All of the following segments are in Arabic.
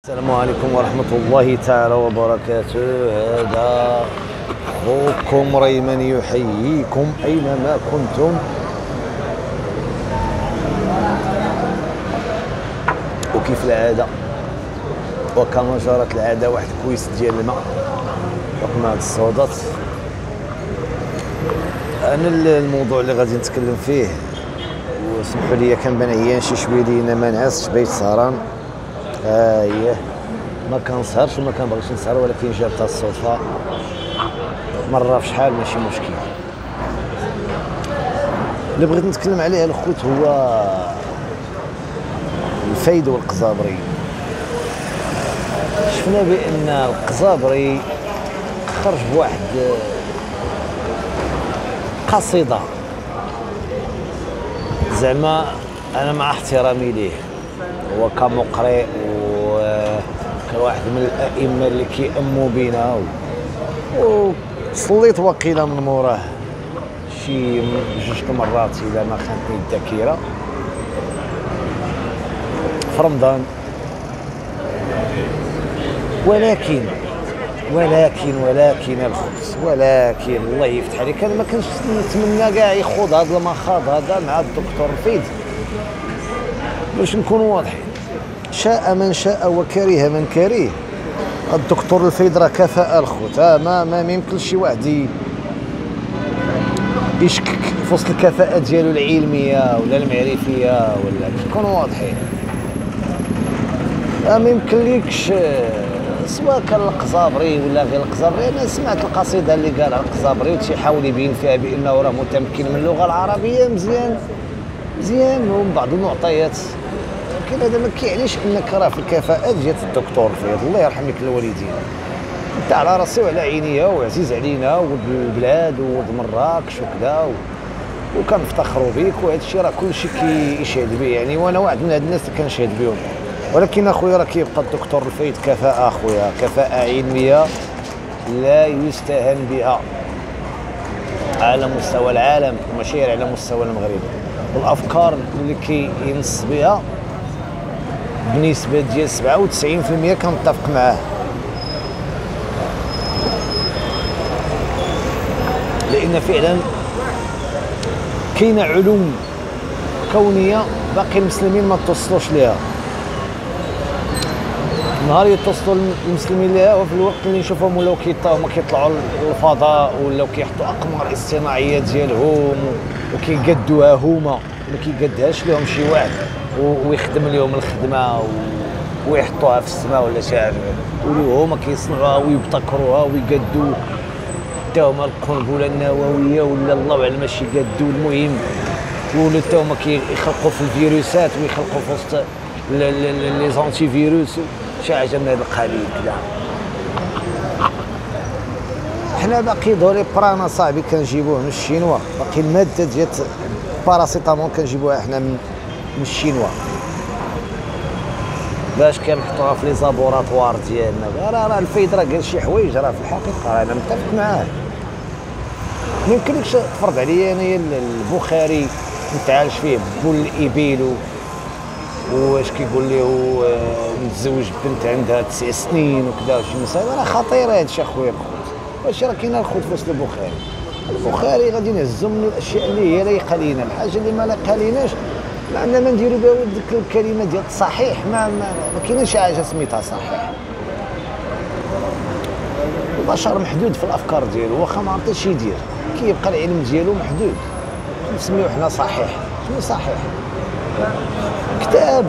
السلام عليكم ورحمة الله تعالى وبركاته. هذا أخوكم ريمان يحييكم أينما كنتم. وكيف العادة وكما جرت العادة واحد الكويس ديال الماء رقم هاد الصوضات. أنا الموضوع اللي غادي نتكلم فيه وسمحوا لي كنبان عيان شي شويلينا ما نعسش بيت سهران. اييه ما كنسهرش وما كنبغيش نسهر، ولكن جابتها الصدفه مره في شحال ماشي مشكل. اللي بغيت نتكلم عليه الخوت هو الفايد والقزابري. شفنا بان القزابري خرج بواحد قصيده، زعما انا مع احترامي ليه هو كمقرئ وكواحد من الائمه اللي كيأموا بينا، وصليت وقيله من موراه شي جوج المرات اذا ما خانتني الذاكره في رمضان. ولكن الخبز، ولكن الله يفتح عليك انا ما كنتش نتمنى كاع يخوض هذا المخاض هذا مع الدكتور الفيض. باش نكونوا واضحين، شاء من شاء وكره من كره. الدكتور الفيض راه كفاءة الخوت، ما يمكنش شي واحد يشكك في وسط الكفاءة ديالو العلمية ولا المعرفية، ولا نكونوا واضحين. ما يمكنليكش سواء كان القزابري ولا غير القزابري. انا سمعت القصيدة اللي قالها القزابري وتيحاول يبين فيها بانه راه متمكن من اللغة العربية مزيان ومن بعض المعطيات، لكن هذا ما كيعنيش انك راه في الكفاءات ديال الدكتور الفيض الله يرحم لك الوالدين. انت على راسي وعلى عينيا وعزيز علينا ولد البلاد ولد مراكش وكذا، وكنفتخروا بك، وهذا الشيء راه كلشي كيشهد به يعني، وانا واحد من هاد الناس اللي كنشهد بهم. ولكن اخويا راه كيبقى الدكتور الفيض كفاءة اخويا، كفاءة علمية لا يستهان بها على مستوى العالم وماشي على مستوى المغرب. والافكار اللي كينص بها بنسبه ديال 97% كنتفق معاه، لان فعلا كاينه علوم كونيه باقي المسلمين ما توصلوش ليها. نهار يتصلوا المسلمين ليها وفي الوقت اللي نشوفهم ولاو كيطلعوا للفضاء ولاو كيحطوا اقمار اصطناعيه ديالهم وكيقدوها هما، ما كيقدهاش لهم شي واحد ويخدم لهم الخدمه ويحطوها في السماء ولا شي حاجه، هما كيصنعوها ويبتكروها ويقدوا حتى هما القنبله النوويه ولا الله اعلم اش يقدوا. المهم ولا حتى هما كيخلقوا في الفيروسات ويخلقوا في وسط لي زونتي فيروس شي حاجه من هذا القبيل كذا. حنا باقي دوري برانا صاحبي كنجيبوه من الشينوا، باقي الماده ديال باراسيتامول كنجيبوها حنا من الشينوا باش كنحطوها في لي زابوراتوار ديالنا. راه الفيض راه قال شي حوايج راه في الحقيقه انا متفق معاه. ما يمكنلكش تفرض عليا انايا البخاري نتعايش فيه بول الابيل واش كيقول لي هو متزوج بنت عندها 9 سنين وكذا وشي مسائل. راه خطير هادشي اخويا الخوت. واش راه كاين الخوت في وسط البخاري غادي نهزو من الاشياء اللي هي لايقه لينا، الحاجه اللي ما لايقه ليناش ما عندنا ما نديرو بها. ديك الكلمه ديال الصحيح ما كاينش شي حاجه سميتها صحيح. البشر محدود في الافكار ديالو، واخا ما عرفتش شي يدير كيبقى العلم ديالو محدود. نسميو حنا صحيح، شنو صحيح؟ كتاب.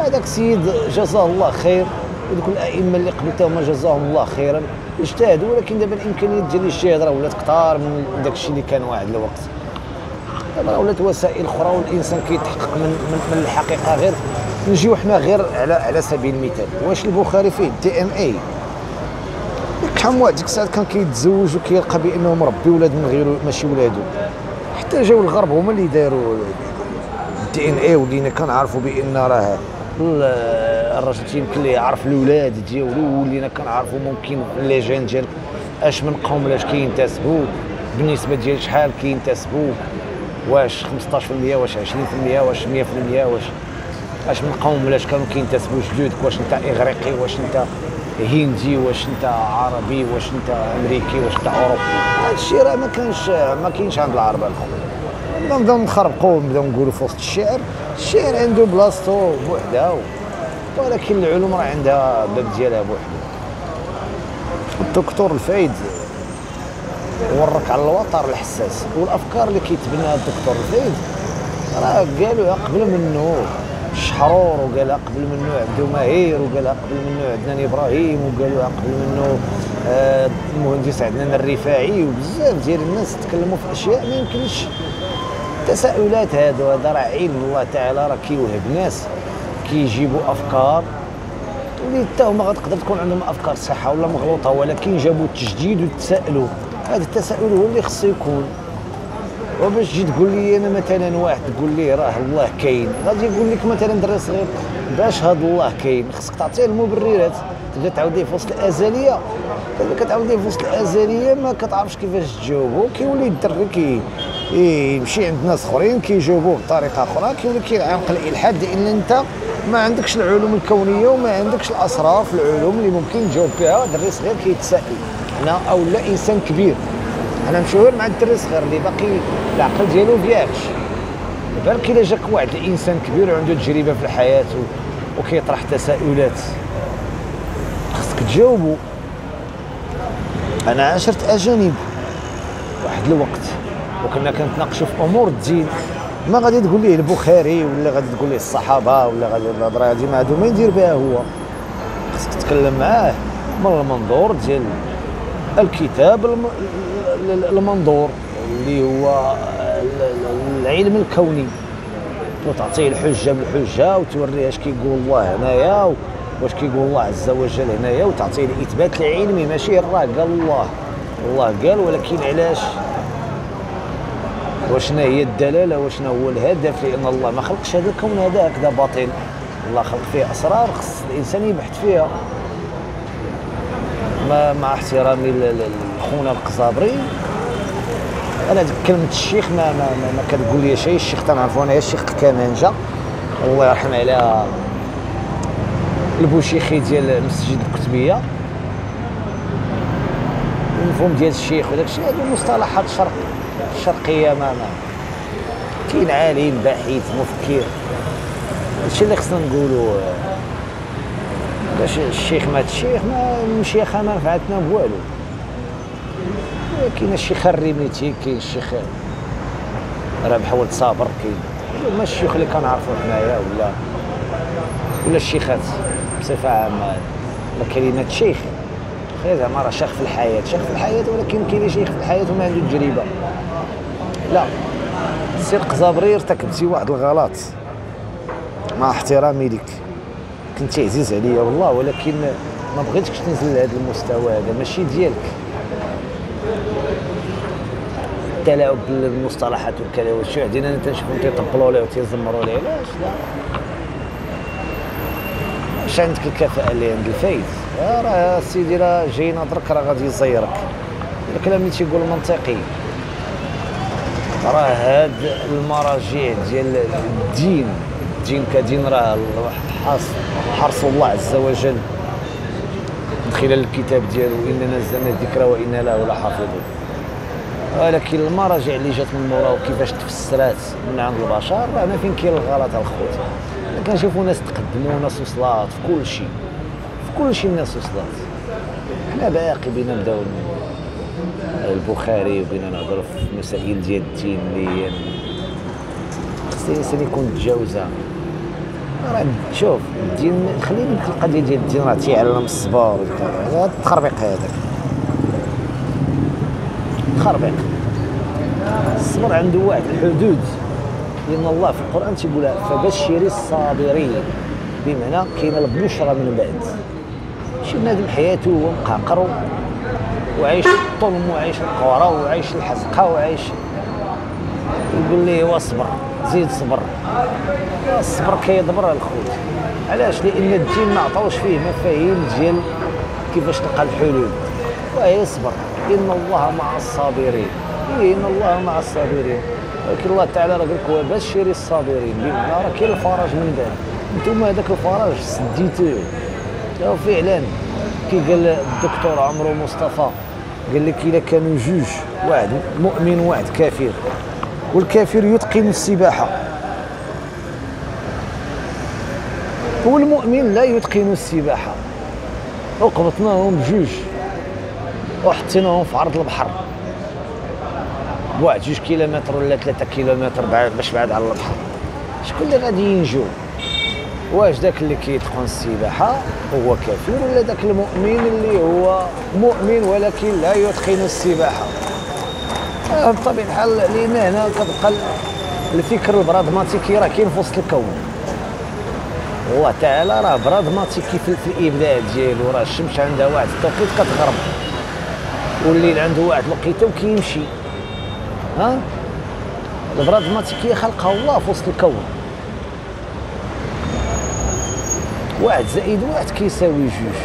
هذاك السيد جزاه الله خير ودوك الائمه اللي قبلتهم جزاهم الله خيرا اجتهدوا، ولكن دابا الامكانيات ديال الاجتهاد راه ولات كثار من داك الشيء اللي كان واحد الوقت. دابا ولات وسائل اخرى والانسان كيتحقق من الحقيقه. غير نجيو حنا غير على سبيل المثال، واش البخاري فيه دي ان اي؟ شحال من واحد ديك الساعات كان كيتزوج وكيلقى بانه مربي ولاد من غيره ماشي ولادو، حتى جاو الغرب هما اللي داروا الدي ان اي، ولينا كنعرفوا بان راه الراجل يمكن ليه يعرف الاولاد ديالو، ولينا كنعرفوا ممكن ليجين ديال اش من قوم لاش كينتسبوا بالنسبه ديال شحال كينتسبوا، واش 15% واش 20% واش 100% واش اش من قوم ولاش كانوا كينتسبوا جدودك، واش انت اغريقي، واش انت هندي، واش انت عربي، واش انت امريكي، واش انت اوروبي. هذا الشيء راه ما كاينش عند العرب الخويا. نبداو نخربقوا، نبداو نقولوا في وسط الشعر عنده بلاصتو بوحدها، ولكن العلوم راه عندها باب ديالها بوحدها. الدكتور الفايد ورك على الوتر الحساس، والافكار اللي كيتبناها الدكتور الفايد راه قالوها قبل منه الشحرور، وقالها قبل منه عبدو ماهير، وقالها قبل منه عدنان ابراهيم، وقالوها قبل منه المهندس عدنان الرفاعي، وبزاف ديال الناس تكلموا في اشياء ما يمكنش. التساؤلات هذا راه علم الله تعالى راه كيوهب ناس كيجيبوا افكار اللي حتى هما غتقدر تكون عندهم افكار صحيحه ولا مغلوطه، ولكن جابوا التجديد وتساءلوا. هذا التساؤل هو اللي خصو يكون. وباش تجي تقول لي انا مثلا واحد تقول لي راه الله كاين، غادي يقول لك مثلا دري صغير باش هذا الله كاين خصك تعطيه المبررات، تبدا تعاوديه في وسط الازليه. كتعاوديه في وسط الازليه ما كتعرفش كيفاش تجاوبو، كيولي الدري يمشي عند ناس اخرين كيجاوبوه بطريقه اخرى، كيولي كيعانق الالحاد، لان انت ما عندكش العلوم الكونيه وما عندكش الاسرار في العلوم اللي ممكن تجاوب فيها. دري صغير كيتسائل انا او لا انسان كبير، انا مشهور مع الدري الصغير اللي باقي العقل ديالو فياكش. بالك الا جاك واحد الانسان كبير وعنده تجربه في الحياه وكيطرح تساؤلات خصك تجاوبو. انا عاشرت اجانب واحد الوقت وكنا كنتناقشوا في امور الدين، ما غادي تقول ليه البخاري ولا غادي تقول ليه الصحابه ولا غادي الهضره هذه ما عندو ما يدير بها هو. خصك تتكلم معاه من المنظور ديال الكتاب، المنظور اللي هو العلم الكوني، وتعطيه الحجه بالحجه وتوريه اش كيقول الله هنايا واش كيقول الله عز وجل هنايا، وتعطيه الاثبات العلمي ماشي راه قال الله قال، ولكن علاش، وشنا هي الدلاله، وشنا هو الهدف، لان الله ما خلقش هذا الكون هذا هكذا باطل. الله خلق فيه اسرار خص الانسان يبحث فيها. مع احترامي لخونا القزابري، انا ديك كلمه الشيخ ما كتقول لي شيء. الشيخ تنعرفو انا الشيخ الكمانجه الله يرحم عليها، البوشيخي ديال مسجد الكتبيه. المفهوم ديال الشيخ وداك الشيء هادو مصطلحات الشرقيه. ما كاين عالم باحث مفكر، هادشي اللي خصنا نقولوا. باش الشيخ مات الشيخ ما المشيخه ما نفعتنا بوالو. كاين الشيخ الريميتي، كاين الشيخ رابح ولد صابر، كاين هما الشيوخ اللي كنعرفو حنايا ولا الشيخات بصفه عامه. كلمه شيخ زعما راه شيخ في الحياه، شيخ في الحياه، ولكن كاين شيخ في الحياه وما عنده تجربه. لا، السي القزابري ارتكبتي واحد الغلط، مع احترامي لك كنتي عزيز عليا والله، ولكن ما بغيتكش تنزل لهذا المستوى هذا، ماشي ديالك. التلاعب بالمصطلحات والكلام والشيء عندنا تنشوفهم تيطبلوا ليه وتيزمروا ليه، علاش لا؟ واش عندك الكفاءه اللي عند الفايز؟ راه سيدي راه جاي ناظرك راه غادي يزيرك. الكلام اللي تيقول منطقي. راه هاد المراجع ديال الدين كدين راه حرص الله عز وجل من خلال الكتاب ديالو، إنا نزلنا الذكر وإنا له لحافظون. ولكن المراجع اللي جات من مورا وكيفاش تفسرات من عند البشر راه ما فين كاين الغلط الخوت. كنشوفوا ناس تقدموا، ناس وصلات في كل شيء الناس وصلات. حنا باقي بينا نبداو البخاري وبينا نهضروا في مسائل ديال الدين اللي خص الانسان يكون تجاوزها. راه شوف الدين، خلينا ديك القضيه ديال الدين راه تيعلم الصبر هذا التخربيق، هذاك التخربيق. الصبر عنده واحد الحدود، لان الله في القران تيقولها فبشر الصابرين، بمعنى كاين البشرى من بعد. شي بنادم حياته هو مقعقر وعايش الظلم وعايش القهر وعايش الحزقه وعايش، يقول ليه واصبر زيد صبر. الصبر كيضبر الخوت. علاش؟ لان الدين ما عطاوش فيه مفاهيم ديال كيفاش تلقى الحلول، وهي الصبر. ان الله مع الصابرين، ان الله مع الصابرين. ولكن الله تعالى راه قال لك وبشر الصابرين، بمعنى راه كاين الفرج من بعد. نتوما هذاك الفراغ سديتوه. فعلا كي قال الدكتور عمرو مصطفى، قال لك الا كانوا جوج، واحد مؤمن وواحد كافر، والكافر يتقن السباحه والمؤمن لا يتقن السباحه، وقبطناهم بجوج وحطيناهم في عرض البحر بواحد 2 كيلومتر ولا 3 كيلومتر باش بعاد على البحر، شكون اللي غادي ينجو؟ واش داك اللي كيتقن السباحه هو كافر، ولا داك المؤمن اللي هو مؤمن ولكن لا يتقن السباحه؟ بطبيعه الحال لان هنا كتبقى الفكر البراغماتيكي راه كاين في وسط الكون. الله تعالى راه براغماتيكي في الابداع ديالو، راه الشمس عندها واحد التوقيت كتغرب، والليل عنده واحد الوقيته وكيمشي. البراغماتيكيه خلقها الله في وسط الكون. واحد زائد واحد كيساوي جوج،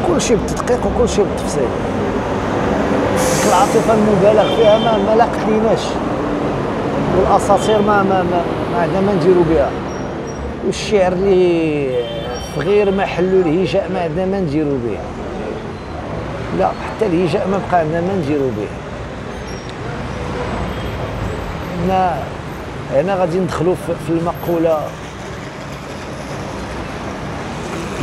كلشي بالتدقيق وكلشي بالتفصيل. العاطفه المبالغ فيها ما لاقتليناش، والاساطير ما عندنا ما نديرو بها، والشعر اللي في غير محلو الهجاء ما عندنا ما نديرو به. لا، حتى الهجاء ما بقى عندنا ما نديرو به. هنا غادي ندخلوا في المقوله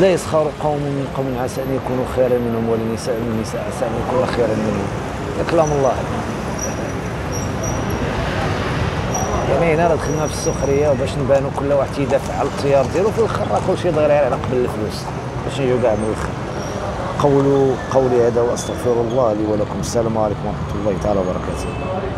لا يسخر قوم من قوم عسى ان يكونوا خيرا منهم، ولا نساء من نساء عسى ان يكونوا خيرا منهم. كلام الله. يعني هنا راه دخلنا في السخريه وباش نبانوا كل واحد يدافع على التيار ديالو، في الاخر راه كلشي داير على قبل الفلوس باش نجيو كاع من الاخر. قولي هذا واستغفر الله لي ولكم. السلام عليكم ورحمه الله تعالى وبركاته.